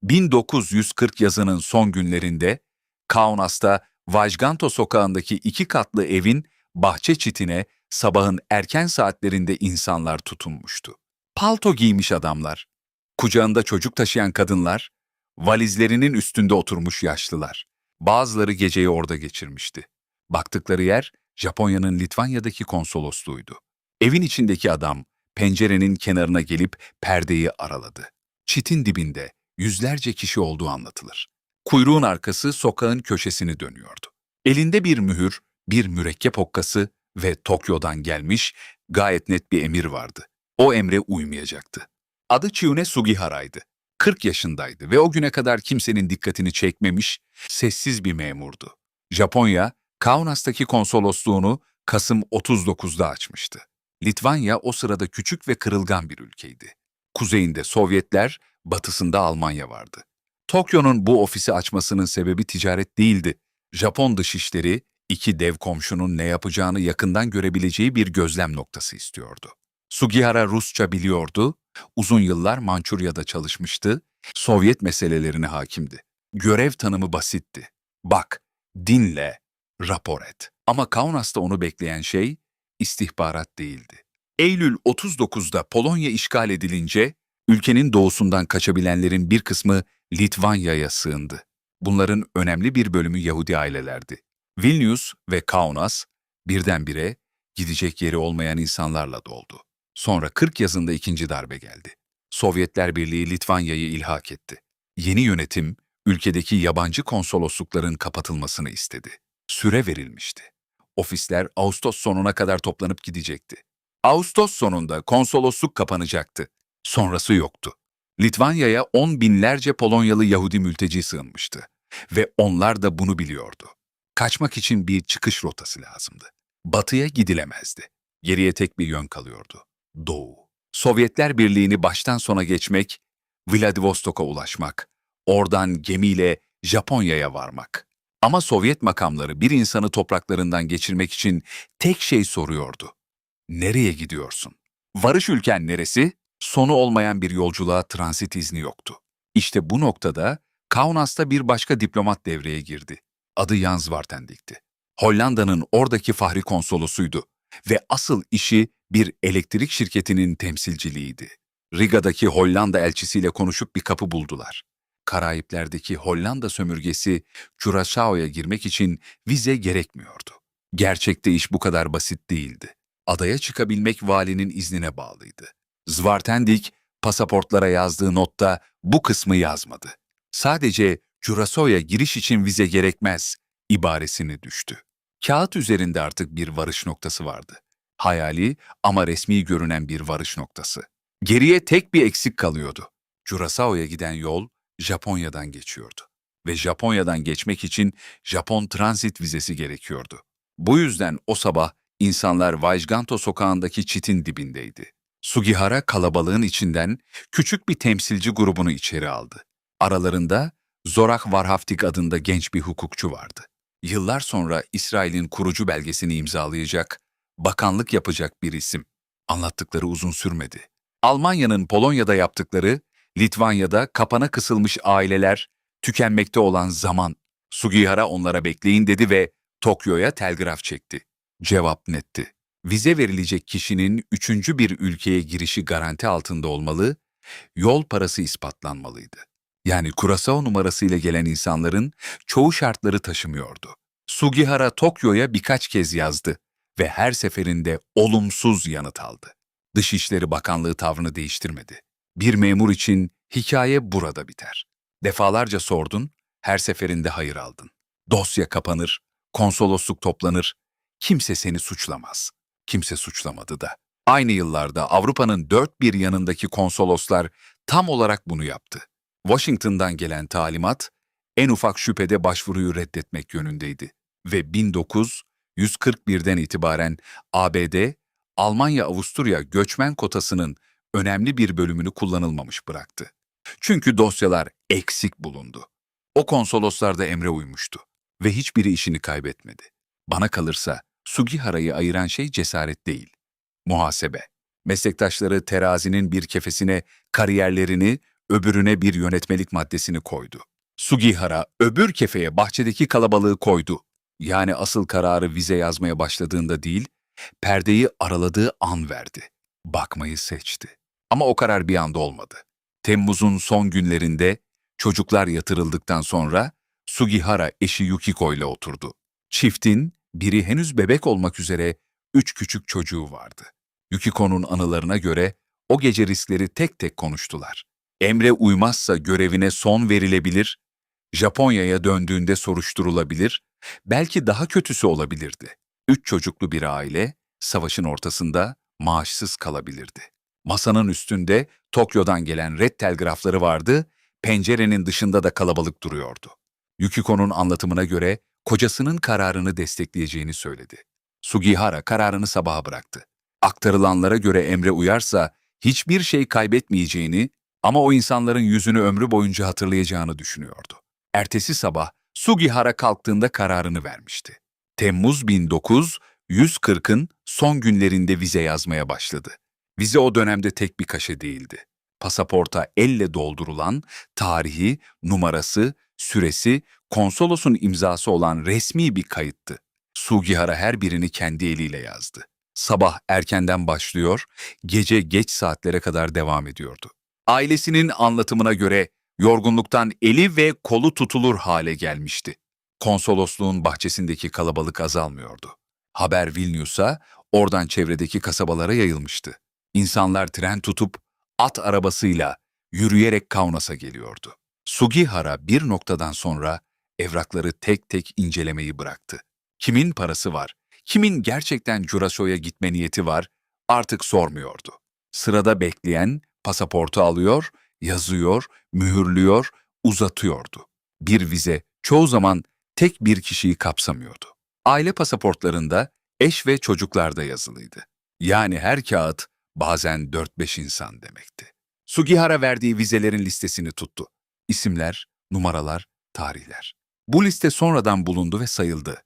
1940 yazının son günlerinde Kaunas'ta Vajganto sokağındaki 2 katlı evin bahçe çitine sabahın erken saatlerinde insanlar tutunmuştu. Palto giymiş adamlar, kucağında çocuk taşıyan kadınlar, valizlerinin üstünde oturmuş yaşlılar. Bazıları geceyi orada geçirmişti. Baktıkları yer Japonya'nın Litvanya'daki konsolosluğuydu. Evin içindeki adam pencerenin kenarına gelip perdeyi araladı. Çitin dibinde yüzlerce kişi olduğu anlatılır. Kuyruğun arkası sokağın köşesini dönüyordu. Elinde bir mühür, bir mürekkep hokkası ve Tokyo'dan gelmiş gayet net bir emir vardı. O emre uymayacaktı. Adı Chiune Sugihara'ydı. 40 yaşındaydı ve o güne kadar kimsenin dikkatini çekmemiş, sessiz bir memurdu. Japonya, Kaunas'taki konsolosluğunu Kasım 39'da açmıştı. Litvanya o sırada küçük ve kırılgan bir ülkeydi. Kuzeyinde Sovyetler, batısında Almanya vardı. Tokyo'nun bu ofisi açmasının sebebi ticaret değildi. Japon dışişleri, iki dev komşunun ne yapacağını yakından görebileceği bir gözlem noktası istiyordu. Sugihara Rusça biliyordu, uzun yıllar Mançurya'da çalışmıştı, Sovyet meselelerine hakimdi. Görev tanımı basitti. Bak, dinle, rapor et. Ama Kaunas'ta onu bekleyen şey istihbarat değildi. Eylül 39'da Polonya işgal edilince, ülkenin doğusundan kaçabilenlerin bir kısmı Litvanya'ya sığındı. Bunların önemli bir bölümü Yahudi ailelerdi. Vilnius ve Kaunas birdenbire gidecek yeri olmayan insanlarla doldu. Sonra 40 yazında ikinci darbe geldi. Sovyetler Birliği Litvanya'yı ilhak etti. Yeni yönetim, ülkedeki yabancı konsoloslukların kapatılmasını istedi. Süre verilmişti. Ofisler Ağustos sonuna kadar toplanıp gidecekti. Ağustos sonunda konsolosluk kapanacaktı. Sonrası yoktu. Litvanya'ya 10 binlerce Polonyalı Yahudi mülteci sığınmıştı. Ve onlar da bunu biliyordu. Kaçmak için bir çıkış rotası lazımdı. Batıya gidilemezdi. Geriye tek bir yön kalıyordu. Doğu. Sovyetler Birliği'ni baştan sona geçmek, Vladivostok'a ulaşmak, oradan gemiyle Japonya'ya varmak. Ama Sovyet makamları bir insanı topraklarından geçirmek için tek şey soruyordu. Nereye gidiyorsun? Varış ülken neresi? Sonu olmayan bir yolculuğa transit izni yoktu. İşte bu noktada Kaunas'ta bir başka diplomat devreye girdi. Adı Jan Zwartendik'ti. Hollanda'nın oradaki fahri konsolosuydu ve asıl işi bir elektrik şirketinin temsilciliğiydi. Riga'daki Hollanda elçisiyle konuşup bir kapı buldular. Karayipler'deki Hollanda sömürgesi Curaçao'ya girmek için vize gerekmiyordu. Gerçekte iş bu kadar basit değildi. Adaya çıkabilmek valinin iznine bağlıydı. Zwartendik, pasaportlara yazdığı notta bu kısmı yazmadı. Sadece Curaçao'ya giriş için vize gerekmez ibaresini düştü. Kağıt üzerinde artık bir varış noktası vardı. Hayali ama resmi görünen bir varış noktası. Geriye tek bir eksik kalıyordu. Curaçao'ya giden yol Japonya'dan geçiyordu. Ve Japonya'dan geçmek için Japon transit vizesi gerekiyordu. Bu yüzden o sabah insanlar Vajganto sokağındaki çitin dibindeydi. Sugihara kalabalığın içinden küçük bir temsilci grubunu içeri aldı. Aralarında Zorak Varhaftig adında genç bir hukukçu vardı. Yıllar sonra İsrail'in kurucu belgesini imzalayacak, bakanlık yapacak bir isim. Anlattıkları uzun sürmedi. Almanya'nın Polonya'da yaptıkları, Litvanya'da kapana kısılmış aileler, tükenmekte olan zaman. Sugihara onlara bekleyin dedi ve Tokyo'ya telgraf çekti. Cevap netti. Vize verilecek kişinin üçüncü bir ülkeye girişi garanti altında olmalı, yol parası ispatlanmalıydı. Yani Curaçao numarasıyla gelen insanların çoğu şartları taşımıyordu. Sugihara Tokyo'ya birkaç kez yazdı ve her seferinde olumsuz yanıt aldı. Dışişleri Bakanlığı tavrını değiştirmedi. Bir memur için hikaye burada biter. Defalarca sordun, her seferinde hayır aldın. Dosya kapanır, konsolosluk toplanır, kimse seni suçlamaz. Kimse suçlamadı da. Aynı yıllarda Avrupa'nın dört bir yanındaki konsoloslar tam olarak bunu yaptı. Washington'dan gelen talimat, en ufak şüphede başvuruyu reddetmek yönündeydi. Ve 1941'den itibaren ABD, Almanya-Avusturya göçmen kotasının önemli bir bölümünü kullanılmamış bıraktı. Çünkü dosyalar eksik bulundu. O konsoloslar da emre uymuştu ve hiçbiri işini kaybetmedi. Bana kalırsa Sugihara'yı ayıran şey cesaret değil, muhasebe. Meslektaşları terazinin bir kefesine kariyerlerini, öbürüne bir yönetmelik maddesini koydu. Sugihara öbür kefeye bahçedeki kalabalığı koydu. Yani asıl kararı vize yazmaya başladığında değil, perdeyi araladığı an verdi. Bakmayı seçti. Ama o karar bir anda olmadı. Temmuz'un son günlerinde çocuklar yatırıldıktan sonra Sugihara eşi Yukiko ile oturdu. Çiftin biri henüz bebek olmak üzere 3 küçük çocuğu vardı. Yukiko'nun anılarına göre o gece riskleri tek tek konuştular. Emre uymazsa görevine son verilebilir, Japonya'ya döndüğünde soruşturulabilir, belki daha kötüsü olabilirdi. 3 çocuklu bir aile savaşın ortasında maaşsız kalabilirdi. Masanın üstünde Tokyo'dan gelen red telgrafları vardı, pencerenin dışında da kalabalık duruyordu. Yukiko'nun anlatımına göre kocasının kararını destekleyeceğini söyledi. Sugihara kararını sabaha bıraktı. Aktarılanlara göre Emre uyarsa hiçbir şey kaybetmeyeceğini ama o insanların yüzünü ömrü boyunca hatırlayacağını düşünüyordu. Ertesi sabah Sugihara kalktığında kararını vermişti. Temmuz 1940'ın son günlerinde vize yazmaya başladı. Vize o dönemde tek bir kaşe değildi. Pasaporta elle doldurulan, tarihi, numarası, süresi, konsolosun imzası olan resmi bir kayıttı. Sugihara her birini kendi eliyle yazdı. Sabah erkenden başlıyor, gece geç saatlere kadar devam ediyordu. Ailesinin anlatımına göre yorgunluktan eli ve kolu tutulur hale gelmişti. Konsolosluğun bahçesindeki kalabalık azalmıyordu. Haber Vilnius'a, oradan çevredeki kasabalara yayılmıştı. İnsanlar tren tutup at arabasıyla yürüyerek Kaunas'a geliyordu. Sugihara bir noktadan sonra evrakları tek tek incelemeyi bıraktı. Kimin parası var, kimin gerçekten Curaçao'ya gitme niyeti var artık sormuyordu. Sırada bekleyen pasaportu alıyor, yazıyor, mühürlüyor, uzatıyordu. Bir vize çoğu zaman tek bir kişiyi kapsamıyordu. Aile pasaportlarında eş ve çocuklar da yazılıydı. Yani her kağıt bazen 4-5 insan demekti. Sugihara verdiği vizelerin listesini tuttu. İsimler, numaralar, tarihler. Bu liste sonradan bulundu ve sayıldı.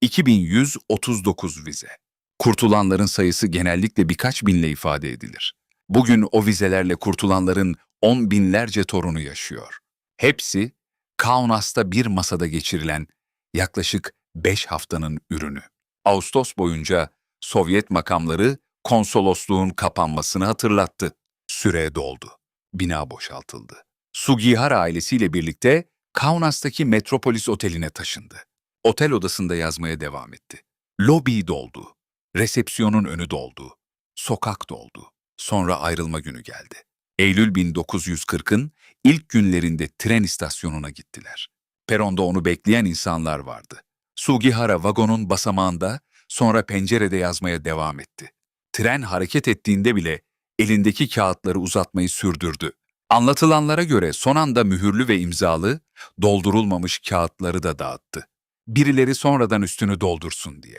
2139 vize. Kurtulanların sayısı genellikle birkaç binle ifade edilir. Bugün o vizelerle kurtulanların 10 binlerce torunu yaşıyor. Hepsi Kaunas'ta bir masada geçirilen yaklaşık 5 haftanın ürünü. Ağustos boyunca Sovyet makamları konsolosluğun kapanmasını hatırlattı. Süre doldu. Bina boşaltıldı. Sugihara ailesiyle birlikte Kaunas'taki Metropolis Oteli'ne taşındı. Otel odasında yazmaya devam etti. Lobi doldu. Resepsiyonun önü doldu. Sokak doldu. Sonra ayrılma günü geldi. Eylül 1940'ın ilk günlerinde tren istasyonuna gittiler. Peronda onu bekleyen insanlar vardı. Sugihara vagonun basamağında, sonra pencerede yazmaya devam etti. Tren hareket ettiğinde bile elindeki kağıtları uzatmayı sürdürdü. Anlatılanlara göre son anda mühürlü ve imzalı, doldurulmamış kağıtları da dağıttı. Birileri sonradan üstünü doldursun diye.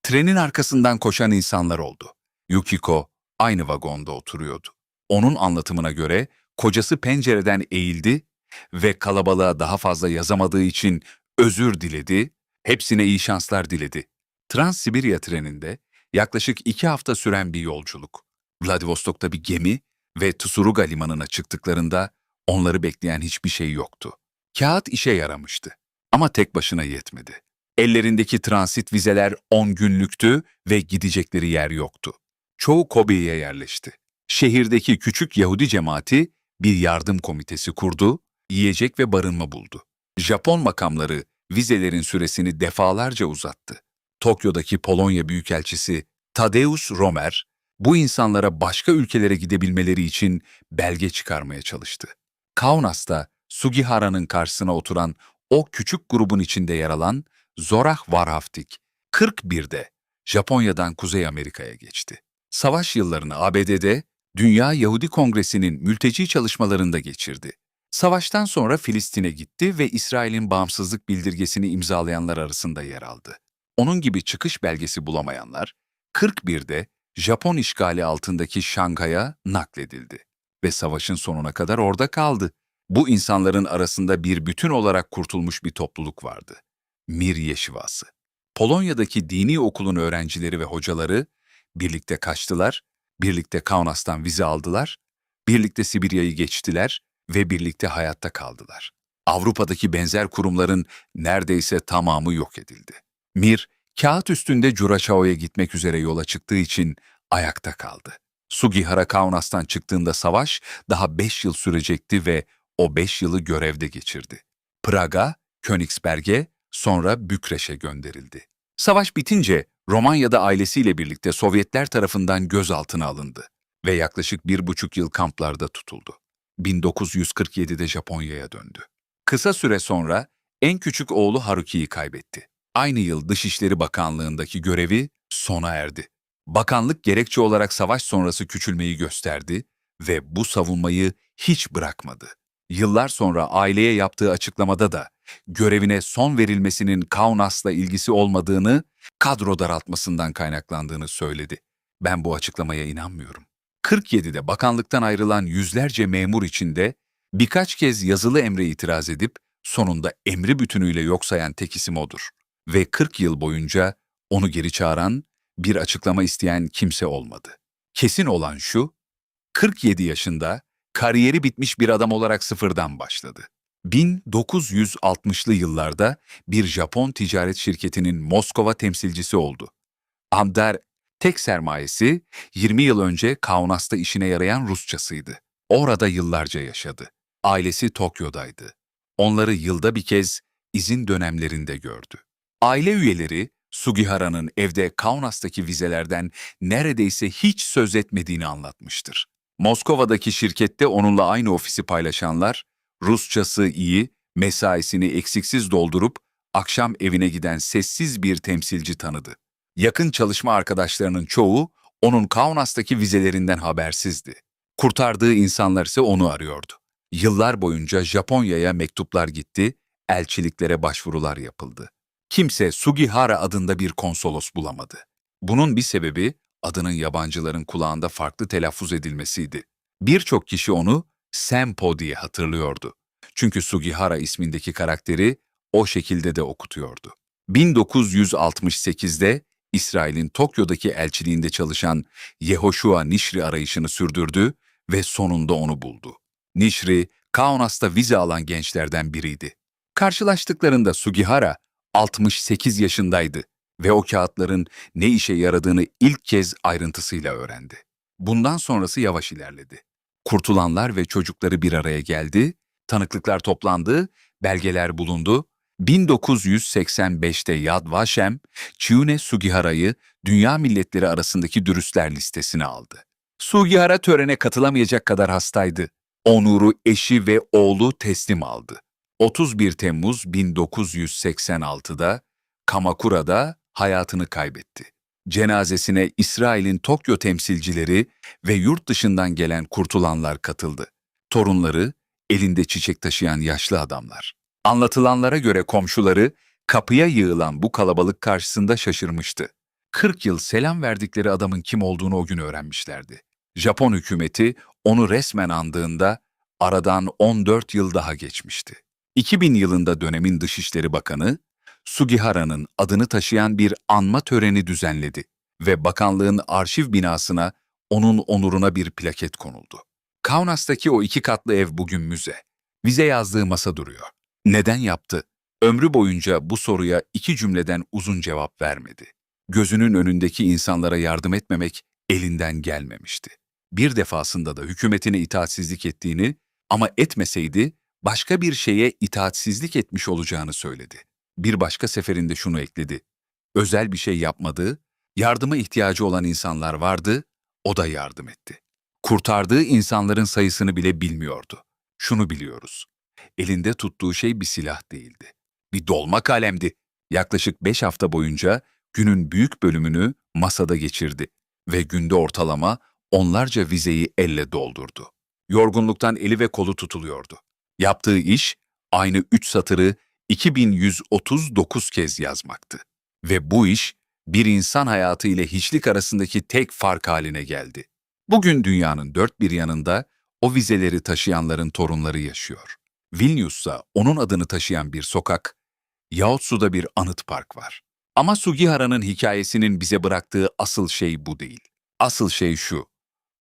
Trenin arkasından koşan insanlar oldu. Yukiko aynı vagonda oturuyordu. Onun anlatımına göre kocası pencereden eğildi ve kalabalığa daha fazla yazamadığı için özür diledi, hepsine iyi şanslar diledi. Trans-Sibirya treninde yaklaşık 2 hafta süren bir yolculuk. Vladivostok'ta bir gemi ve Tsuruga limanına çıktıklarında onları bekleyen hiçbir şey yoktu. Kağıt işe yaramıştı ama tek başına yetmedi. Ellerindeki transit vizeler 10 günlüktü ve gidecekleri yer yoktu. Çoğu Kobe'ye yerleşti. Şehirdeki küçük Yahudi cemaati bir yardım komitesi kurdu, yiyecek ve barınma buldu. Japon makamları vizelerin süresini defalarca uzattı. Tokyo'daki Polonya Büyükelçisi Tadeusz Romer, bu insanlara başka ülkelere gidebilmeleri için belge çıkarmaya çalıştı. Kaunas'ta Sugihara'nın karşısına oturan o küçük grubun içinde yer alan Zorah Warhaftig, 41'de Japonya'dan Kuzey Amerika'ya geçti. Savaş yıllarını ABD'de Dünya Yahudi Kongresi'nin mülteci çalışmalarında geçirdi. Savaştan sonra Filistin'e gitti ve İsrail'in bağımsızlık bildirgesini imzalayanlar arasında yer aldı. Onun gibi çıkış belgesi bulamayanlar, 41'de Japon işgali altındaki Şangay'a nakledildi ve savaşın sonuna kadar orada kaldı. Bu insanların arasında bir bütün olarak kurtulmuş bir topluluk vardı. Mir Yeşivası. Polonya'daki dini okulun öğrencileri ve hocaları birlikte kaçtılar, birlikte Kaunas'tan vize aldılar, birlikte Sibirya'yı geçtiler ve birlikte hayatta kaldılar. Avrupa'daki benzer kurumların neredeyse tamamı yok edildi. Mir, kağıt üstünde Curaçao'ya gitmek üzere yola çıktığı için ayakta kaldı. Sugihara Kaunas'tan çıktığında savaş daha 5 yıl sürecekti ve o 5 yılı görevde geçirdi. Praga, Königsberg'e, sonra Bükreş'e gönderildi. Savaş bitince Romanya'da ailesiyle birlikte Sovyetler tarafından gözaltına alındı ve yaklaşık 1,5 yıl kamplarda tutuldu. 1947'de Japonya'ya döndü. Kısa süre sonra en küçük oğlu Haruki'yi kaybetti. Aynı yıl Dışişleri Bakanlığındaki görevi sona erdi. Bakanlık gerekçe olarak savaş sonrası küçülmeyi gösterdi ve bu savunmayı hiç bırakmadı. Yıllar sonra aileye yaptığı açıklamada da görevine son verilmesinin Kaunas'la ilgisi olmadığını, kadro daraltmasından kaynaklandığını söyledi. Ben bu açıklamaya inanmıyorum. 47'de bakanlıktan ayrılan yüzlerce memur içinde birkaç kez yazılı emre itiraz edip sonunda emri bütünüyle yok sayan tek isim odur. Ve 40 yıl boyunca onu geri çağıran, bir açıklama isteyen kimse olmadı. Kesin olan şu, 47 yaşında kariyeri bitmiş bir adam olarak sıfırdan başladı. 1960'lı yıllarda bir Japon ticaret şirketinin Moskova temsilcisi oldu. Amder tek sermayesi 20 yıl önce Kaunas'ta işine yarayan Rusçasıydı. Orada yıllarca yaşadı. Ailesi Tokyo'daydı. Onları yılda bir kez izin dönemlerinde gördü. Aile üyeleri Sugihara'nın evde Kaunas'taki vizelerden neredeyse hiç söz etmediğini anlatmıştır. Moskova'daki şirkette onunla aynı ofisi paylaşanlar, Rusçası iyi, mesaisini eksiksiz doldurup akşam evine giden sessiz bir temsilci tanıdı. Yakın çalışma arkadaşlarının çoğu onun Kaunas'taki vizelerinden habersizdi. Kurtardığı insanlar ise onu arıyordu. Yıllar boyunca Japonya'ya mektuplar gitti, elçiliklere başvurular yapıldı. Kimse Sugihara adında bir konsolos bulamadı. Bunun bir sebebi adının yabancıların kulağında farklı telaffuz edilmesiydi. Birçok kişi onu Sempo diye hatırlıyordu. Çünkü Sugihara ismindeki karakteri o şekilde de okutuyordu. 1968'de İsrail'in Tokyo'daki elçiliğinde çalışan Yehoshua Nishri arayışını sürdürdü ve sonunda onu buldu. Nishri, Kaunas'ta vize alan gençlerden biriydi. Karşılaştıklarında Sugihara 68 yaşındaydı ve o kağıtların ne işe yaradığını ilk kez ayrıntısıyla öğrendi. Bundan sonrası yavaş ilerledi. Kurtulanlar ve çocukları bir araya geldi, tanıklıklar toplandı, belgeler bulundu. 1985'te Yad Vashem, Chiune Sugihara'yı dünya milletleri arasındaki dürüstler listesine aldı. Sugihara törene katılamayacak kadar hastaydı. Onur'u eşi ve oğlu teslim aldı. 31 Temmuz 1986'da Kamakura'da hayatını kaybetti. Cenazesine İsrail'in Tokyo temsilcileri ve yurt dışından gelen kurtulanlar katıldı. Torunları, elinde çiçek taşıyan yaşlı adamlar. Anlatılanlara göre komşuları kapıya yığılan bu kalabalık karşısında şaşırmıştı. 40 yıl selam verdikleri adamın kim olduğunu o gün öğrenmişlerdi. Japon hükümeti onu resmen andığında aradan 14 yıl daha geçmişti. 2000 yılında dönemin Dışişleri Bakanı, Sugihara'nın adını taşıyan bir anma töreni düzenledi ve bakanlığın arşiv binasına onun onuruna bir plaket konuldu. Kaunas'taki o 2 katlı ev bugün müze. Vize yazdığı masa duruyor. Neden yaptı? Ömrü boyunca bu soruya 2 cümleden uzun cevap vermedi. Gözünün önündeki insanlara yardım etmemek elinden gelmemişti. Bir defasında da hükümetine itaatsizlik ettiğini ama etmeseydi başka bir şeye itaatsizlik etmiş olacağını söyledi. Bir başka seferinde şunu ekledi. Özel bir şey yapmadı, yardıma ihtiyacı olan insanlar vardı, o da yardım etti. Kurtardığı insanların sayısını bile bilmiyordu. Şunu biliyoruz. Elinde tuttuğu şey bir silah değildi. Bir dolma kalemdi. Yaklaşık 5 hafta boyunca günün büyük bölümünü masada geçirdi ve günde ortalama onlarca vizeyi elle doldurdu. Yorgunluktan eli ve kolu tutuluyordu. Yaptığı iş aynı 3 satırı 2139 kez yazmaktı. Ve bu iş bir insan hayatı ile hiçlik arasındaki tek fark haline geldi. Bugün dünyanın dört bir yanında o vizeleri taşıyanların torunları yaşıyor. Vilnius'ta onun adını taşıyan bir sokak, Yaotsu'da bir anıt park var. Ama Sugihara'nın hikayesinin bize bıraktığı asıl şey bu değil. Asıl şey şu,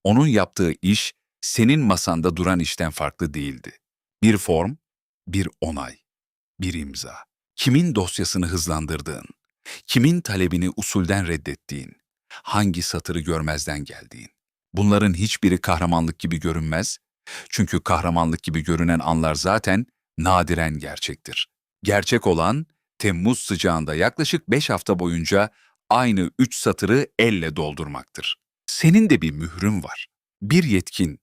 onun yaptığı iş senin masanda duran işten farklı değildi. Bir form, bir onay, bir imza. Kimin dosyasını hızlandırdığın, kimin talebini usulden reddettiğin, hangi satırı görmezden geldiğin. Bunların hiçbiri kahramanlık gibi görünmez. Çünkü kahramanlık gibi görünen anlar zaten nadiren gerçektir. Gerçek olan, Temmuz sıcağında yaklaşık 5 hafta boyunca aynı 3 satırı elle doldurmaktır. Senin de bir mührün var. Bir yetkin,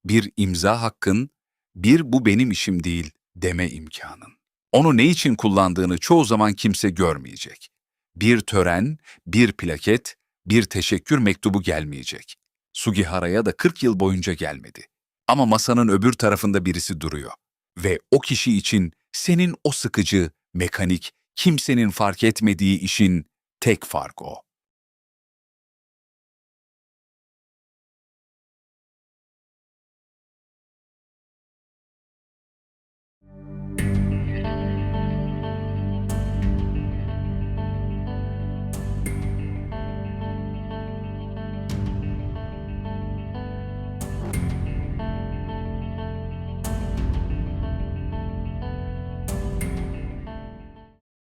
bir imza hakkın, bir bu benim işim değil deme imkanın. Onu ne için kullandığını çoğu zaman kimse görmeyecek. Bir tören, bir plaket, bir teşekkür mektubu gelmeyecek. Sugihara'ya da 40 yıl boyunca gelmedi. Ama masanın öbür tarafında birisi duruyor. Ve o kişi için senin o sıkıcı, mekanik, kimsenin fark etmediği işin tek fark o.